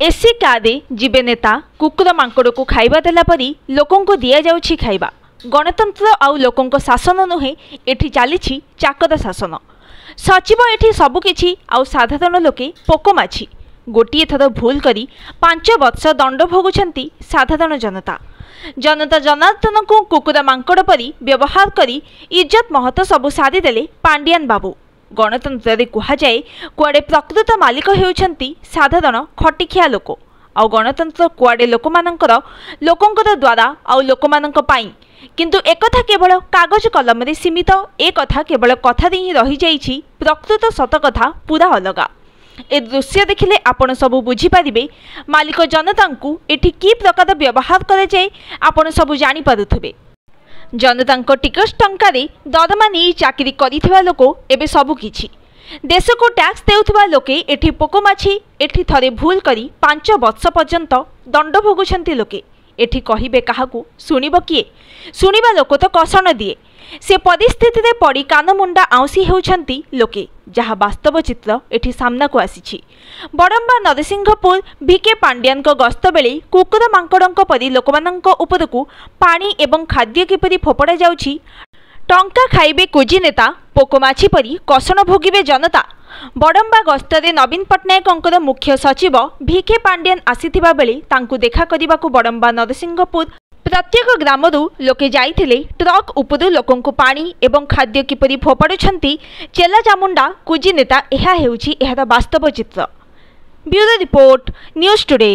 AC कारे जीवे नेता कुकुर मांकड़ को खाइबा देला परी लोकों को दिया जाउछि खाइबा। गणतंत्र आउ लोकों शासन नुहे एठी चली चाकर शासन। सचिव एठी सबुकिछि आउ साधारण लोके पोकमाछि। गोटे थर भूल करी 5 वर्ष दंड भोगुछंती साधारण जनता। जनता जनार्दन को कुकुर मांकड़ परी व्यवहार करी इज्जत महत्व सबु सारी देले पांडियान बाबू। गणतंत्र रे कुहा जाए कुआडे प्रकृत मालिक हेउछंती साधारण खटिखिया लोक आउ गणतंत्र कुआडे लोकंकर द्वारा आउ लोकमानंक पाई। किंतु एकथा केवल कागज कलम रे सीमित। एक कथा केवल कथा रे ही रही जाइछि। प्रकृत सत कथा पूरा अलगा। ए दृश्य देखिले आपण सबु बुझी पारिबे मालिक जनता को एठी की प्रकार व्यवहार करे जाए। आपण सबु जानि पारुथबे जनता टिकस टंका दरमा नहीं चाकरी करिथिबा लोक एबे सबु किछि। देश को टैक्स देउथिबा लोके एठी पोकमाछि। एठी थरे भूल करी 5 वर्ष पर्यंत दंड भोगुछंती लोके। एठी कहिबे काहाकू सुनिबो किए? सुनिबा लोक तो कषण दिए। से परिस्थिति रे पड़ी कान मुंडा आउसी हेउछंती लोके, जहा वास्तव चित्र एठी सामना को आसीछि। बड़म्बा नरसिंहपुर भिके पांडियान को गस्त बेले कुकुर मांकड़ों परी लोकमानंक उपरकू पानी एवं खाद्य किपरि फोपड़ा जाउछि। टंका खाइबे कुजी नेता, पोकमाछि परी कषण भोगिबे जनता। बड़म्बा गस्तरे नवीन पट्टनायक मुख्य सचिव भिके पांडियान आसीथिबा बेले तांकू देखा करिबाकू बड़म्बा नरसिंहपुर प्रत्येक ग्रामरू लोके जाइथिले। ट्रक उपरु लोकों को पानी एवं खाद्य किपरि फोपाड़ुछंती चेला चामुंडा कुजी नेता। एहा हेउछि एहार वास्तव चित्र। Bureau report, news today.